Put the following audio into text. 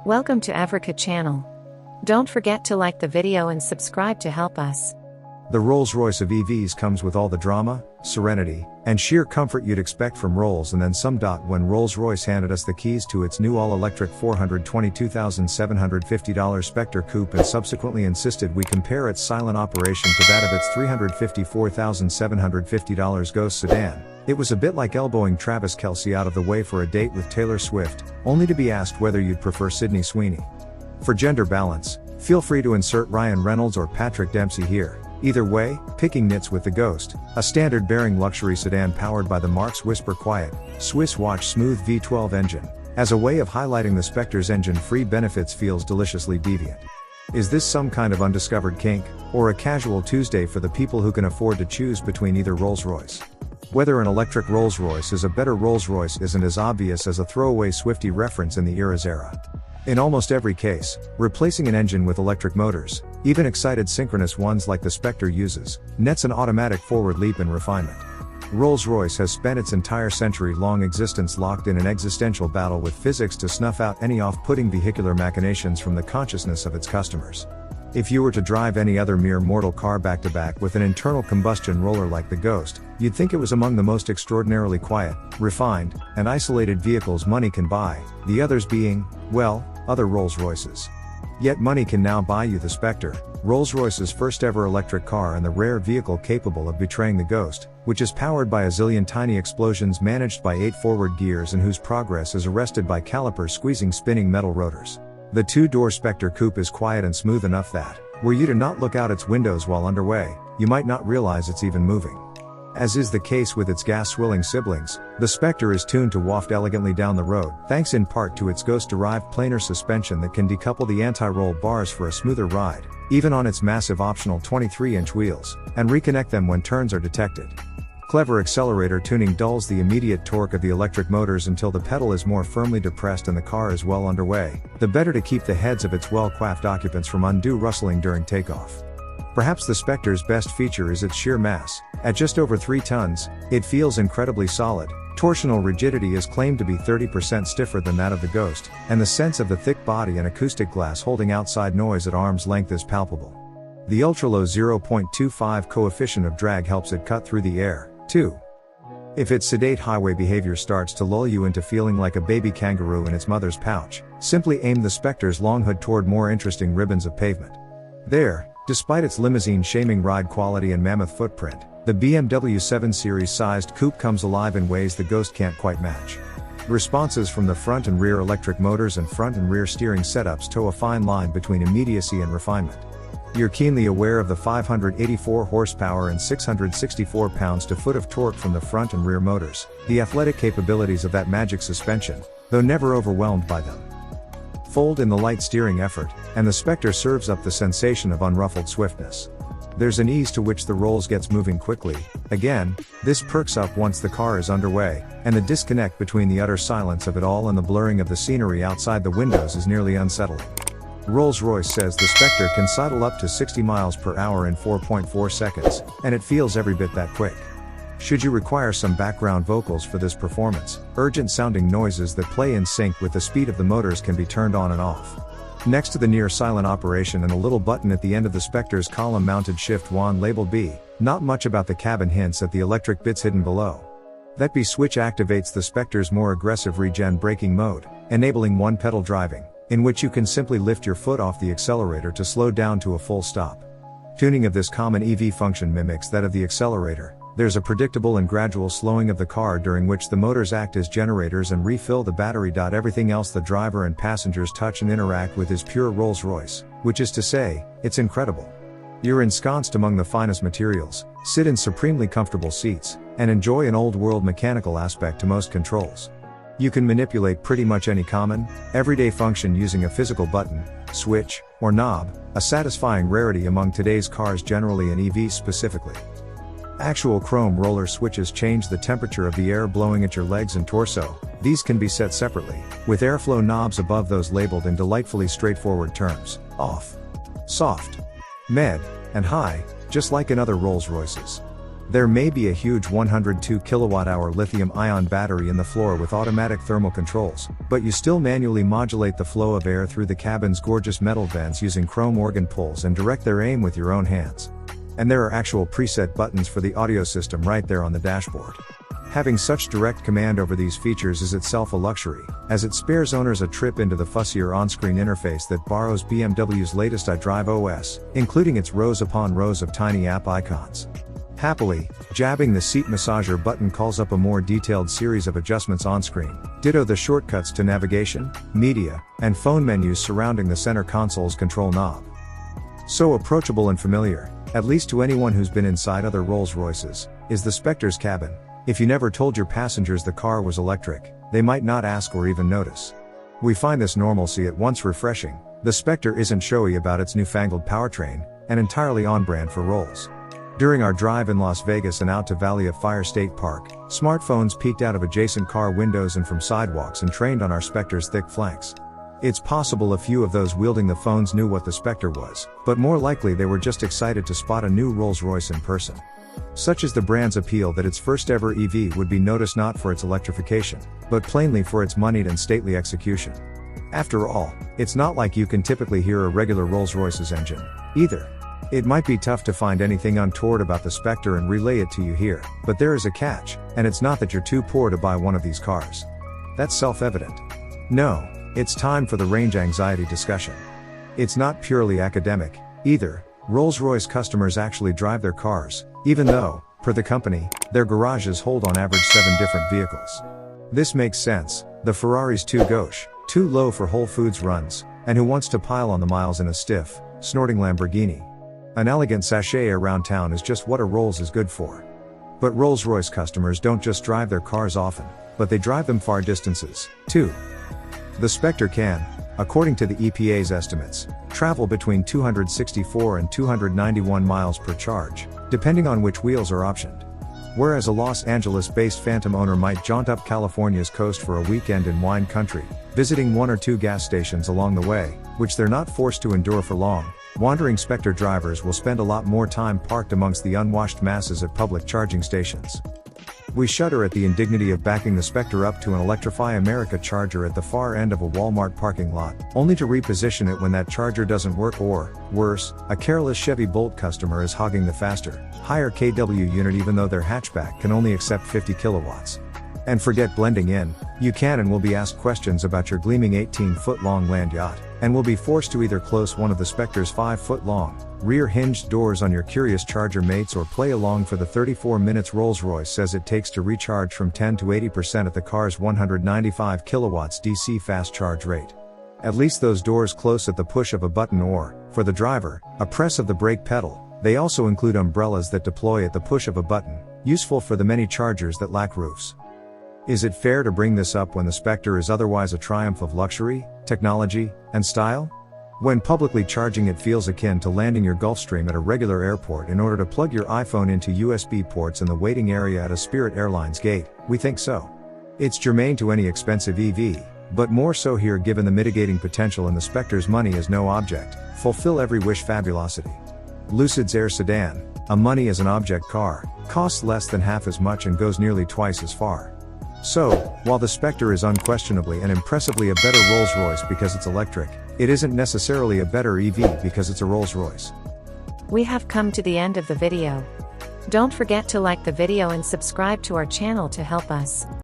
Welcome to Africa channel. Don't forget to like the video and subscribe to help us. The Rolls-Royce of EVs comes with all the drama, serenity, and sheer comfort you'd expect from Rolls, and then some. When Rolls-Royce handed us the keys to its new all-electric $422,750 Spectre Coupe and subsequently insisted we compare its silent operation to that of its $354,750 Ghost sedan, it was a bit like elbowing Travis Kelce out of the way for a date with Taylor Swift, only to be asked whether you'd prefer Sydney Sweeney. For gender balance, feel free to insert Ryan Reynolds or Patrick Dempsey here. Either way, picking nits with the Ghost, a standard-bearing luxury sedan powered by the Mark's Whisper Quiet, Swiss Watch Smooth V12 engine, as a way of highlighting the Spectre's engine-free benefits feels deliciously deviant. Is this some kind of undiscovered kink, or a casual Tuesday for the people who can afford to choose between either Rolls-Royce? Whether an electric Rolls-Royce is a better Rolls-Royce isn't as obvious as a throwaway Swiftie reference in the era. In almost every case, replacing an engine with electric motors, even excited synchronous ones like the Spectre uses, nets an automatic forward leap in refinement. Rolls-Royce has spent its entire century-long existence locked in an existential battle with physics to snuff out any off-putting vehicular machinations from the consciousness of its customers. If you were to drive any other mere mortal car back-to-back with an internal combustion roller like the Ghost, you'd think it was among the most extraordinarily quiet, refined, and isolated vehicles money can buy, the others being, well, other Rolls-Royces. Yet money can now buy you the Spectre, Rolls-Royce's first ever electric car and the rare vehicle capable of betraying the Ghost, which is powered by a zillion tiny explosions managed by 8 forward gears and whose progress is arrested by calipers squeezing spinning metal rotors. The two-door Spectre Coupe is quiet and smooth enough that, were you to not look out its windows while underway, you might not realize it's even moving. As is the case with its gas-swilling siblings, the Spectre is tuned to waft elegantly down the road, thanks in part to its Ghost-derived planar suspension that can decouple the anti-roll bars for a smoother ride, even on its massive optional 23-inch wheels, and reconnect them when turns are detected. Clever accelerator tuning dulls the immediate torque of the electric motors until the pedal is more firmly depressed and the car is well underway, the better to keep the heads of its well-coiffed occupants from undue rustling during takeoff. Perhaps the Spectre's best feature is its sheer mass. At just over 3 tons, it feels incredibly solid. Torsional rigidity is claimed to be 30% stiffer than that of the Ghost, and the sense of the thick body and acoustic glass holding outside noise at arm's length is palpable. The ultra-low 0.25 coefficient of drag helps it cut through the air, too. If its sedate highway behavior starts to lull you into feeling like a baby kangaroo in its mother's pouch, simply aim the Spectre's long hood toward more interesting ribbons of pavement. There, despite its limousine-shaming ride quality and mammoth footprint, the BMW 7 Series-sized coupe comes alive in ways the Ghost can't quite match. Responses from the front and rear electric motors and front and rear steering setups toe a fine line between immediacy and refinement. You're keenly aware of the 584 horsepower and 664 pounds-to-foot of torque from the front and rear motors, the athletic capabilities of that magic suspension, though never overwhelmed by them. Fold in the light steering effort, and the Spectre serves up the sensation of unruffled swiftness. There's an ease to which the Rolls gets moving quickly. Again, this perks up once the car is underway, and the disconnect between the utter silence of it all and the blurring of the scenery outside the windows is nearly unsettling. Rolls-Royce says the Spectre can sidle up to 60 miles per hour in 4.4 seconds, and it feels every bit that quick. Should you require some background vocals for this performance, urgent-sounding noises that play in sync with the speed of the motors can be turned on and off. Next to the near-silent operation and a little button at the end of the Spectre's column-mounted shift wand labeled B, not much about the cabin hints at the electric bits hidden below. That B switch activates the Spectre's more aggressive regen braking mode, enabling one-pedal driving, in which you can simply lift your foot off the accelerator to slow down to a full stop. Tuning of this common EV function mimics that of the accelerator. There's a predictable and gradual slowing of the car during which the motors act as generators and refill the battery. Everything else the driver and passengers touch and interact with is pure Rolls-Royce, which is to say, it's incredible. You're ensconced among the finest materials, sit in supremely comfortable seats, and enjoy an old-world mechanical aspect to most controls. You can manipulate pretty much any common, everyday function using a physical button, switch, or knob, a satisfying rarity among today's cars generally and EVs specifically. Actual chrome roller switches change the temperature of the air blowing at your legs and torso. These can be set separately, with airflow knobs above those labeled in delightfully straightforward terms: off, soft, med, and high, just like in other Rolls-Royces. There may be a huge 102 kWh lithium-ion battery in the floor with automatic thermal controls, but you still manually modulate the flow of air through the cabin's gorgeous metal vents using chrome organ pulls and direct their aim with your own hands. And there are actual preset buttons for the audio system right there on the dashboard. Having such direct command over these features is itself a luxury, as it spares owners a trip into the fussier on-screen interface that borrows BMW's latest iDrive OS, including its rows upon rows of tiny app icons. Happily, jabbing the seat massager button calls up a more detailed series of adjustments on-screen, ditto the shortcuts to navigation, media, and phone menus surrounding the center console's control knob. So approachable and familiar, at least to anyone who's been inside other Rolls-Royces, is the Spectre's cabin. If you never told your passengers the car was electric, they might not ask or even notice. We find this normalcy at once refreshing. The Spectre isn't showy about its newfangled powertrain, and entirely on-brand for Rolls. During our drive in Las Vegas and out to Valley of Fire State Park, smartphones peeked out of adjacent car windows and from sidewalks and trained on our Spectre's thick flanks. It's possible a few of those wielding the phones knew what the Spectre was, but more likely they were just excited to spot a new Rolls-Royce in person. Such is the brand's appeal that its first ever EV would be noticed not for its electrification, but plainly for its moneyed and stately execution. After all, it's not like you can typically hear a regular Rolls-Royce's engine, either. It might be tough to find anything untoward about the Spectre and relay it to you here, but there is a catch, and it's not that you're too poor to buy one of these cars. That's self-evident. No, it's time for the range anxiety discussion. It's not purely academic, either. Rolls-Royce customers actually drive their cars, even though, per the company, their garages hold on average 7 different vehicles. This makes sense. The Ferrari's too gauche, too low for Whole Foods runs, and who wants to pile on the miles in a stiff, snorting Lamborghini? An elegant sachet around town is just what a Rolls is good for. But Rolls-Royce customers don't just drive their cars often, but they drive them far distances, too. The Spectre can, according to the EPA's estimates, travel between 264 and 291 miles per charge, depending on which wheels are optioned. Whereas a Los Angeles-based Phantom owner might jaunt up California's coast for a weekend in wine country, visiting 1 or 2 gas stations along the way, which they're not forced to endure for long, wandering Spectre drivers will spend a lot more time parked amongst the unwashed masses at public charging stations. We shudder at the indignity of backing the Spectre up to an Electrify America charger at the far end of a Walmart parking lot, only to reposition it when that charger doesn't work or, worse, a careless Chevy Bolt customer is hogging the faster, higher kW unit even though their hatchback can only accept 50 kilowatts. And forget blending in, you can and will be asked questions about your gleaming 18-foot-long land yacht, and will be forced to either close one of the Spectre's 5-foot-long, rear-hinged doors on your curious charger mates or play along for the 34 minutes Rolls-Royce says it takes to recharge from 10 to 80% at the car's 195 kilowatts DC fast charge rate. At least those doors close at the push of a button or, for the driver, a press of the brake pedal. They also include umbrellas that deploy at the push of a button, useful for the many chargers that lack roofs. Is it fair to bring this up when the Spectre is otherwise a triumph of luxury, technology, and style? When publicly charging it feels akin to landing your Gulfstream at a regular airport in order to plug your iPhone into USB ports in the waiting area at a Spirit Airlines gate, we think so. It's germane to any expensive EV, but more so here given the mitigating potential in the Spectre's money as no object, fulfill every wish fabulosity. Lucid's Air Sedan, a money as an object car, costs less than half as much and goes nearly twice as far. So, while the Spectre is unquestionably and impressively a better Rolls-Royce because it's electric, it isn't necessarily a better EV because it's a Rolls-Royce. We have come to the end of the video. Don't forget to like the video and subscribe to our channel to help us.